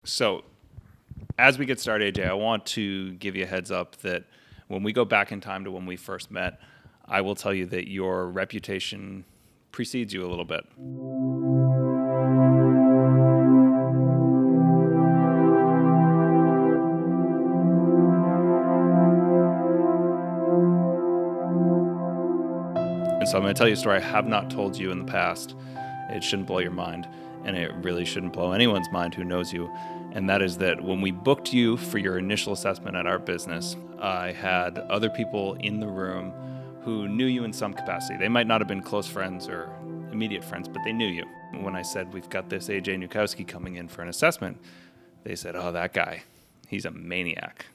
So as we get started, AJ, I want to give you a heads up that when we go back in time to when we first met, I will tell you that your reputation precedes you a little bit. And so I'm going to tell you a story I have not told you in the past. It shouldn't blow your mind, and it really shouldn't blow anyone's mind who knows you. And that is that when we booked you for your initial assessment at our business, I had other people in the room who knew you in some capacity. They might not have been close friends or immediate friends, but they knew you. When I said, we've got this AJ Wnukowski coming in for an assessment, they said, oh, that guy, he's a maniac.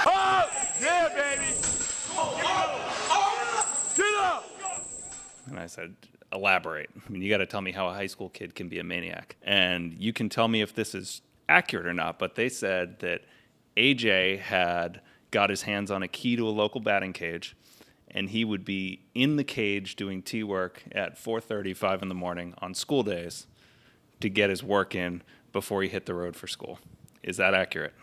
Oh, yeah, baby. Get up. And I said, elaborate. I mean, you got to tell me how a high school kid can be a maniac. And you can tell me if this is accurate or not, but they said that AJ had got his hands on a key to a local batting cage, and he would be in the cage doing tee work at 4:30, 5 in the morning on school days to get his work in before he hit the road for school. Is that accurate?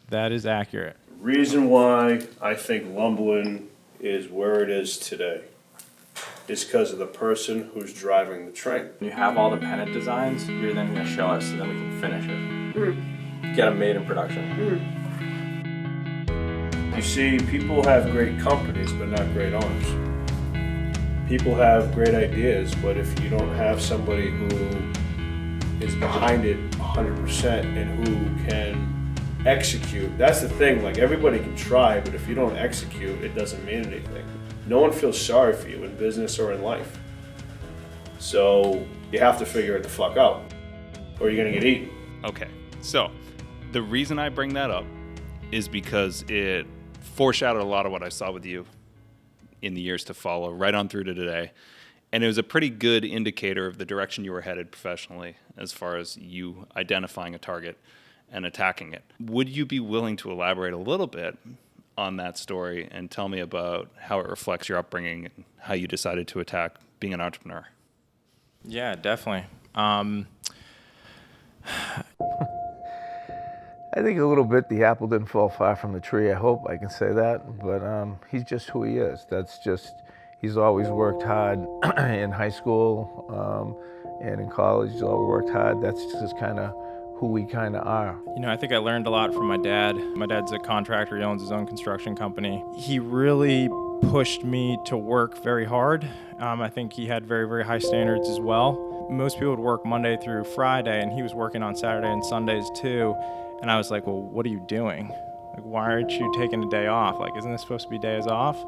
That is accurate. Reason why I think Lumberlend is where it is today is because of the person who's driving the train. When you have all the pennant designs, you're then going to show us so then we can finish it. Get them made in production. You see, people have great companies, but not great owners. People have great ideas, but if you don't have somebody who is behind it 100% and who can execute, that's the thing. Like, everybody can try, but if you don't execute, it doesn't mean anything. No one feels sorry for you in business or in life. So you have to figure it the fuck out, or you're gonna get eaten. Okay, so the reason I bring that up is because it foreshadowed a lot of what I saw with you in the years to follow, right on through to today. And it was a pretty good indicator of the direction you were headed professionally as far as you identifying a target and attacking it. Would you be willing to elaborate a little bit on that story and tell me about how it reflects your upbringing and how you decided to attack being an entrepreneur? Yeah, definitely. I think a little bit the apple didn't fall far from the tree. I hope I can say that, but he's just who he is. He's always worked hard in high school and in college. He's always worked hard. That's just kind of who we kind of are. You know, I think I learned a lot from my dad. My dad's a contractor. He owns his own construction company. He really pushed me to work very hard. I think he had very, very high standards as well. Most people would work Monday through Friday, and he was working on Saturday and Sundays too. And I was like, well, what are you doing? Like, why aren't you taking a day off? Like, isn't this supposed to be days off?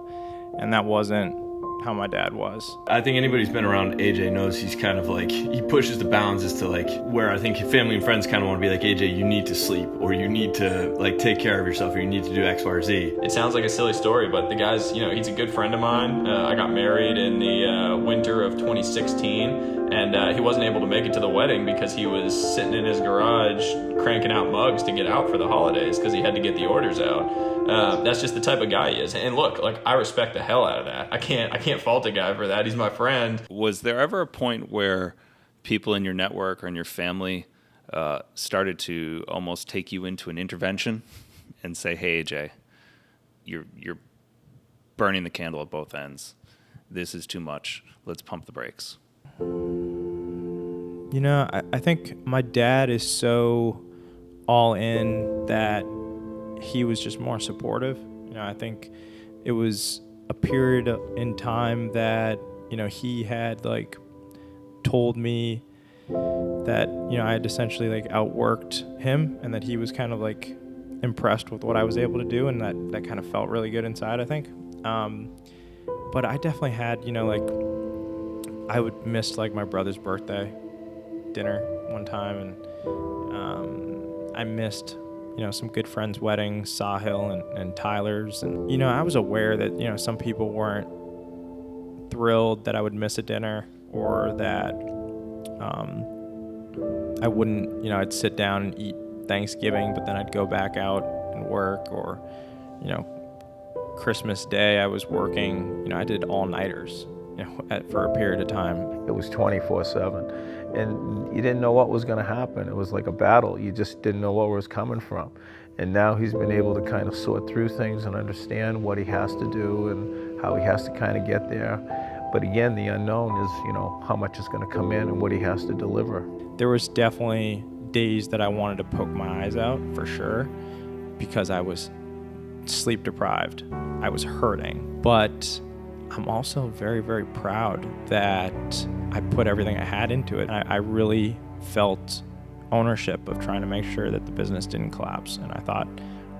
And that wasn't how my dad was. I think anybody who's been around AJ knows he's kind of like, he pushes the bounds as to like where I think family and friends kind of want to be like, AJ, you need to sleep, or you need to like take care of yourself, or you need to do X, Y, or Z. It sounds like a silly story, but the guy's, you know, he's a good friend of mine. I got married in the winter of 2016, and he wasn't able to make it to the wedding because he was sitting in his garage cranking out mugs to get out for the holidays because he had to get the orders out. That's just the type of guy he is. And look, like, I respect the hell out of that. I can't fault a guy for that. He's my friend. Was there ever a point where people in your network or in your family started to almost take you into an intervention and say, hey, AJ, you're burning the candle at both ends. This is too much. Let's pump the brakes. You know, I think my dad is so all in that he was just more supportive. You know, I think it was a period in time that, you know, he had like told me that, you know, I had essentially like outworked him, and that he was kind of like impressed with what I was able to do, and that kind of felt really good inside, I think. But I definitely had, you know, like, I would miss like my brother's birthday dinner one time, and I missed, you know, some good friends' weddings, Sahil and Tyler's. And, you know, I was aware that, you know, some people weren't thrilled that I would miss a dinner, or that I wouldn't, you know, I'd sit down and eat Thanksgiving, but then I'd go back out and work. Or, you know, Christmas Day I was working, you know, I did all-nighters, you know, for a period of time. It was 24/7. and you didn't know what was going to happen. It was like a battle. You just didn't know where it was coming from. And now he's been able to kind of sort through things and understand what he has to do and how he has to kind of get there. But again, the unknown is, you know, how much is going to come in and what he has to deliver. There was definitely days that I wanted to poke my eyes out, for sure, because I was sleep deprived. I was hurting. But I'm also very, very proud that I put everything I had into it. I really felt ownership of trying to make sure that the business didn't collapse. And I thought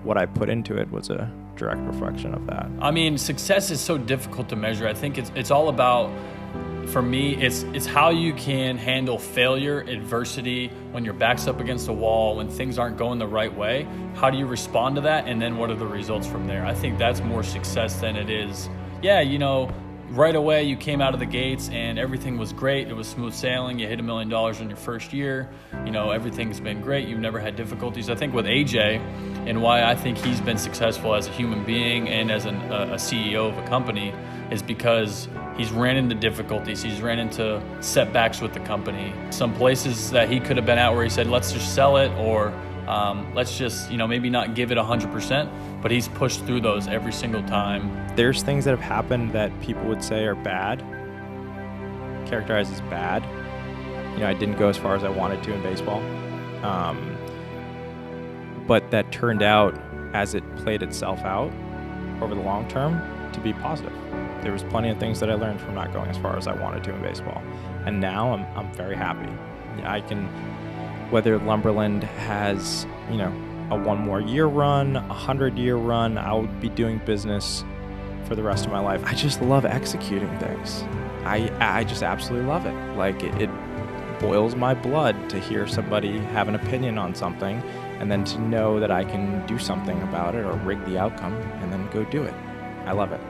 what I put into it was a direct reflection of that. I mean, success is so difficult to measure. I think it's all about, for me, it's how you can handle failure, adversity, when your back's up against a wall, when things aren't going the right way. How do you respond to that? And then what are the results from there? I think that's more success than it is, yeah, you know, right away you came out of the gates and everything was great. It was smooth sailing. You hit $1 million in your first year. You know, everything's been great. You've never had difficulties. I think with AJ, and why I think he's been successful as a human being and as a CEO of a company, is because he's ran into difficulties. He's ran into setbacks with the company. Some places that he could have been at where he said, let's just sell it, or let's just, you know, maybe not give it 100%, but he's pushed through those every single time. There's things that have happened that people would say are bad, characterized as bad. You know, I didn't go as far as I wanted to in baseball. But that turned out, as it played itself out over the long term, to be positive. There was plenty of things that I learned from not going as far as I wanted to in baseball. And now I'm very happy. I can, whether Lumberland has, you know, a 1 more year run, a 100-year run, I'll be doing business for the rest of my life. I just love executing things. I just absolutely love it. Like, it boils my blood to hear somebody have an opinion on something and then to know that I can do something about it or rig the outcome and then go do it. I love it.